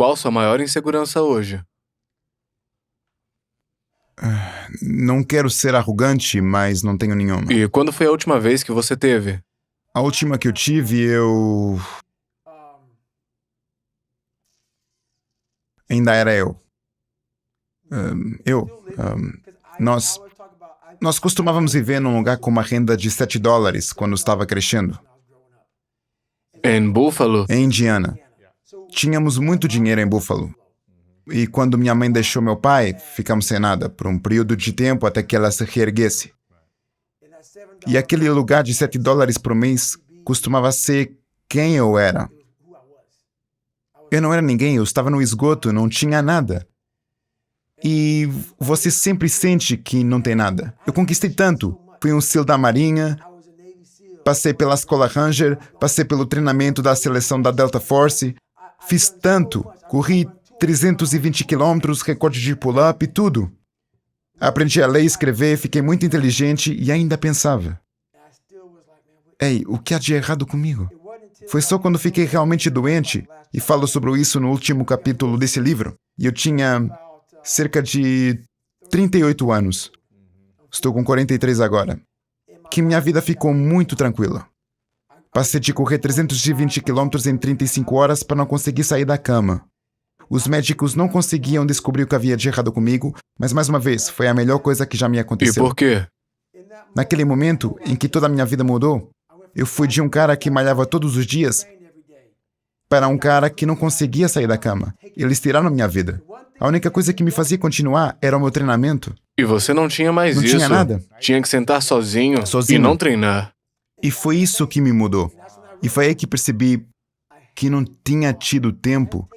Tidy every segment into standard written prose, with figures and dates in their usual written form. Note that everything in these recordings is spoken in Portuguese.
qual sua maior insegurança hoje? Não quero ser arrogante, mas não tenho nenhuma. E quando foi a última vez que você teve? A última que eu tive, ainda era eu. Nós costumávamos viver num lugar com uma renda de $7 quando estava crescendo, Em Buffalo? em Indiana. Tínhamos muito dinheiro em Buffalo. E quando minha mãe deixou meu pai, ficamos sem nada por um período de tempo até que ela se reerguesse. E aquele lugar de $7 por mês costumava ser quem eu era. Eu não era ninguém, eu estava no esgoto, não tinha nada. E você sempre sente que não tem nada. Eu conquistei tanto. Fui um SEAL da Marinha, passei pela Escola Ranger, passei pelo treinamento da seleção da Delta Force. Fiz tanto. Corri 320 quilômetros, recorde de pull-up e tudo. Aprendi a ler e escrever, fiquei muito inteligente e ainda pensava: ei, o que há de errado comigo? Foi só quando fiquei realmente doente, e falo sobre isso no último capítulo desse livro, e eu tinha cerca de 38 anos. Estou com 43 agora. Que minha vida ficou muito tranquila. Passei de correr 320 quilômetros em 35 horas para não conseguir sair da cama. Os médicos não conseguiam descobrir o que havia de errado comigo, mas mais uma vez, foi a melhor coisa que já me aconteceu. E por quê? Naquele momento em que toda a minha vida mudou, eu fui de um cara que malhava todos os dias para um cara que não conseguia sair da cama. Eles tiraram minha vida. A única coisa que me fazia continuar era o meu treinamento. E você não tinha mais Não isso. tinha nada. Tinha que sentar sozinho e não treinar. E foi isso que me mudou. E foi aí que percebi que não tinha tido tempo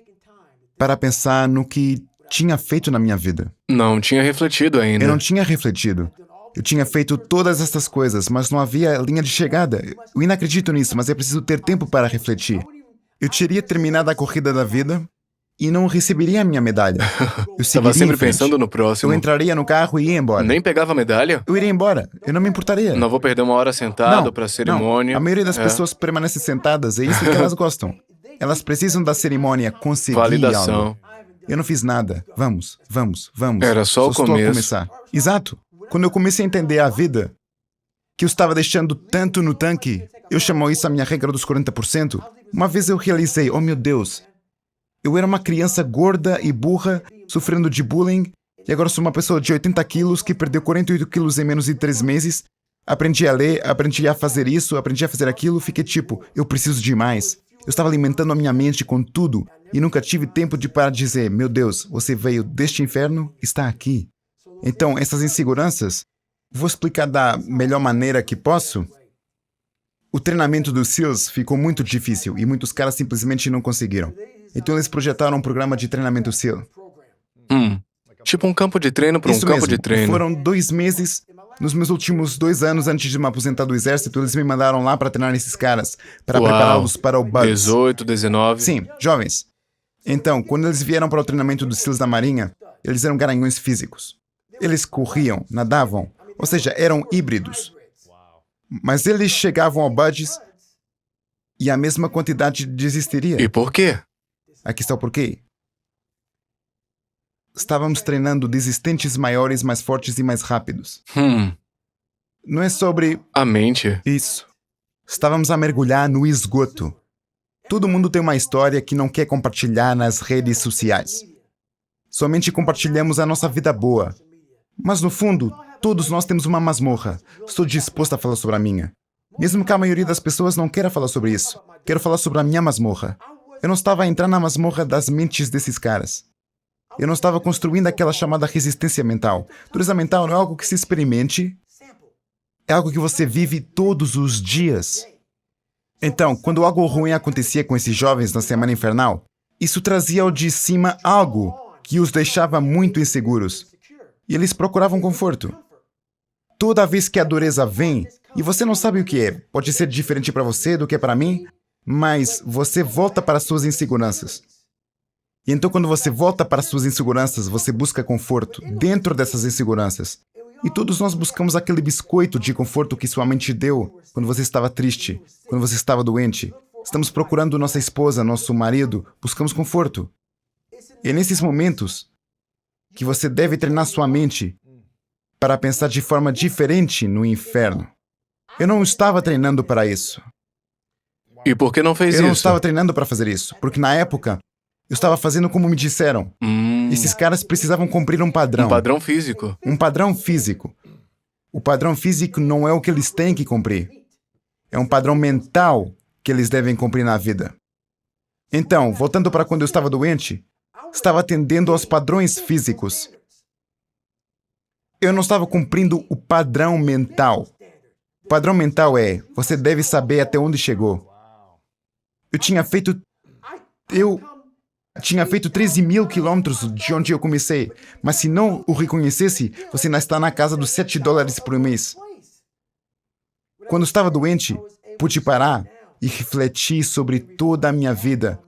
para pensar no que tinha feito na minha vida. Não tinha refletido ainda. Eu não tinha refletido. Eu tinha feito todas essas coisas, mas não havia linha de chegada. Eu ainda acredito nisso, mas é preciso ter tempo para refletir. Eu teria terminado a corrida da vida e não receberia a minha medalha. Eu seguiria Estava sempre em frente. pensando no próximo. Eu entraria no carro e ia embora. Nem pegava a medalha? Eu iria embora. Eu não me importaria. Não vou perder uma hora sentado para a cerimônia. Não. A maioria das pessoas permanece sentadas. É isso que elas gostam. Elas precisam da cerimônia, conseguir Validação. algo. Eu não fiz nada. Vamos. Era só o estou começo. a começar. Exato. Quando eu comecei a entender a vida, que eu estava deixando tanto no tanque, eu chamo isso a minha regra dos 40%. Uma vez eu realizei, oh meu Deus, eu era uma criança gorda e burra, sofrendo de bullying, e agora sou uma pessoa de 80 quilos que perdeu 48 quilos em menos de 3 meses. Aprendi a ler, aprendi a fazer isso, aprendi a fazer aquilo, fiquei tipo, eu preciso de mais. Eu estava alimentando a minha mente com tudo e nunca tive tempo de parar de dizer, meu Deus, você veio deste inferno, está aqui. Então, essas inseguranças, vou explicar da melhor maneira que posso. O treinamento dos SEALs ficou muito difícil e muitos caras simplesmente não conseguiram. Então eles projetaram um programa de treinamento SEAL. Tipo um campo de treino para um Isso campo mesmo. de treino. Foram 2 meses. Nos meus últimos 2 anos antes de me aposentar do exército, eles me mandaram lá para treinar esses caras, para prepará-los para o BUD/S. 18, 19. Sim, jovens. Então, quando eles vieram para o treinamento dos SEALs da Marinha, eles eram garanhões físicos. Eles corriam, nadavam, ou seja, eram híbridos. Mas eles chegavam ao BUD/S e a mesma quantidade desistiria. E por quê? Aqui está o porquê. Estávamos treinando desistentes maiores, mais fortes e mais rápidos. Não é sobre A mente. isso. Estávamos a mergulhar no esgoto. Todo mundo tem uma história que não quer compartilhar nas redes sociais. Somente compartilhamos a nossa vida boa. Mas no fundo, todos nós temos uma masmorra. Estou disposto a falar sobre a minha. Mesmo que a maioria das pessoas não queira falar sobre isso. Quero falar sobre a minha masmorra. Eu não estava a entrar na masmorra das mentes desses caras. Eu não estava construindo aquela chamada resistência mental. Dureza mental não é algo que se experimente. É algo que você vive todos os dias. Então, quando algo ruim acontecia com esses jovens na Semana Infernal, isso trazia ao de cima algo que os deixava muito inseguros. E eles procuravam conforto. Toda vez que a dureza vem, e você não sabe o que é, pode ser diferente para você do que é para mim, mas você volta para as suas inseguranças. E então, quando você volta para as suas inseguranças, você busca conforto dentro dessas inseguranças. E todos nós buscamos aquele biscoito de conforto que sua mente deu quando você estava triste, quando você estava doente. Estamos procurando nossa esposa, nosso marido, buscamos conforto. É nesses momentos que você deve treinar sua mente para pensar de forma diferente no inferno. Eu não estava treinando para isso. E por que não fez Eu não isso? estava treinando para fazer isso, porque na época eu estava fazendo como me disseram. Esses caras precisavam cumprir um padrão. Um padrão físico. Um padrão físico. O padrão físico não é o que eles têm que cumprir. É um padrão mental que eles devem cumprir na vida. Então, voltando para quando eu estava doente, estava atendendo aos padrões físicos. Eu não estava cumprindo o padrão mental. O padrão mental é, você deve saber até onde chegou. Eu tinha feito 13.000 quilômetros de onde eu comecei, mas se não o reconhecesse, você ainda está na casa dos $7 por mês. Quando estava doente, pude parar e refletir sobre toda a minha vida.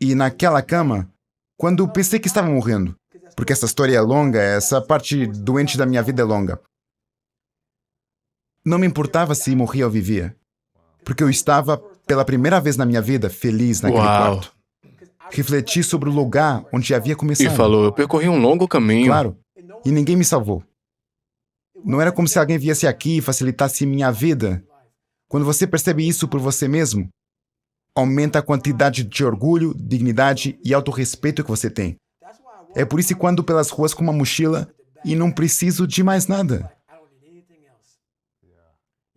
E naquela cama, quando pensei que estava morrendo, porque essa história é longa, essa parte doente da minha vida é longa, não me importava se morria ou vivia, porque eu estava, pela primeira vez na minha vida, feliz naquele quarto. Refleti sobre o lugar onde havia começado. E falou, eu percorri um longo caminho. Claro, e ninguém me salvou. Não era como se alguém viesse aqui e facilitasse minha vida. Quando você percebe isso por você mesmo, aumenta a quantidade de orgulho, dignidade e autorrespeito que você tem. É por isso que quando pelas ruas com uma mochila e não preciso de mais nada.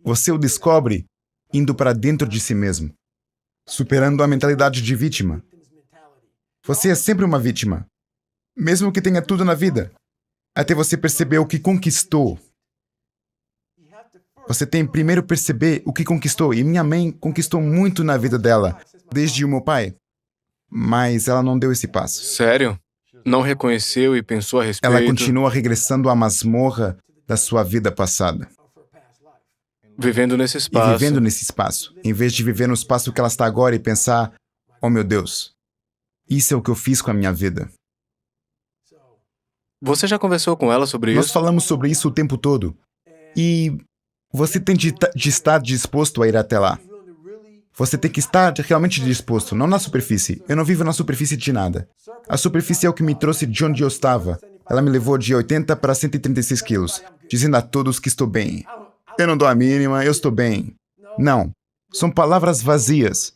Você o descobre indo para dentro de si mesmo, superando a mentalidade de vítima. Você é sempre uma vítima, mesmo que tenha tudo na vida, até você perceber o que conquistou. Você tem primeiro perceber o que conquistou, e minha mãe conquistou muito na vida dela, desde o meu pai, mas ela não deu esse passo. Sério? Não reconheceu e pensou a respeito? Ela continua regressando à masmorra da sua vida passada. Vivendo nesse E espaço. vivendo nesse espaço, em vez de viver no espaço que ela está agora e pensar, oh meu Deus, isso é o que eu fiz com a minha vida. Você já conversou com ela sobre Nós isso? falamos sobre isso o tempo todo. E você tem de estar disposto a ir até lá. Você tem que estar realmente disposto, não na superfície. Eu não vivo na superfície de nada. A superfície é o que me trouxe de onde eu estava. Ela me levou de 80 para 136 quilos, dizendo a todos que estou bem. Eu não dou a mínima, eu estou bem. Não. São palavras vazias.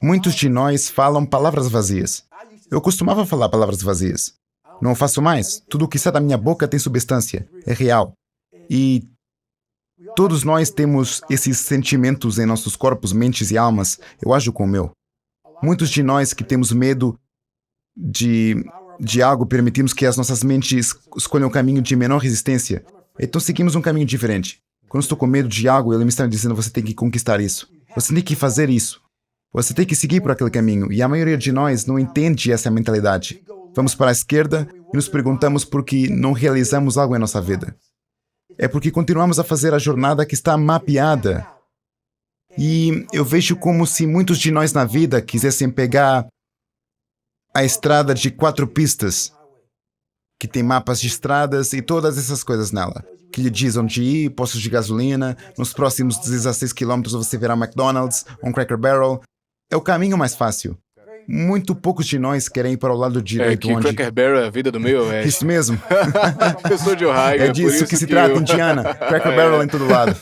Muitos de nós falam palavras vazias. Eu costumava falar palavras vazias. Não o faço mais. Tudo o que sai da minha boca tem substância. É real. E todos nós temos esses sentimentos em nossos corpos, mentes e almas. Eu ajo com o meu. Muitos de nós que temos medo de algo, permitimos que as nossas mentes escolham um caminho de menor resistência. Então seguimos um caminho diferente. Quando estou com medo de algo, ele me está dizendo, você tem que conquistar isso. Você tem que fazer isso. Você tem que seguir por aquele caminho. E a maioria de nós não entende essa mentalidade. Vamos para a esquerda e nos perguntamos por que não realizamos algo em nossa vida. É porque continuamos a fazer a jornada que está mapeada. E eu vejo como se muitos de nós na vida quisessem pegar a estrada de 4 pistas, que tem mapas de estradas e todas essas coisas nela, que lhe diz onde ir, postos de gasolina, nos próximos 16 quilômetros você verá um McDonald's, um Cracker Barrel. É o caminho mais fácil. Muito poucos de nós querem ir para o lado direito, que onde... Cracker Barrel é a vida do meio oeste. Isso mesmo. Eu sou de Ohio, É disso que se trata, Indiana. Cracker Barrel em todo lado.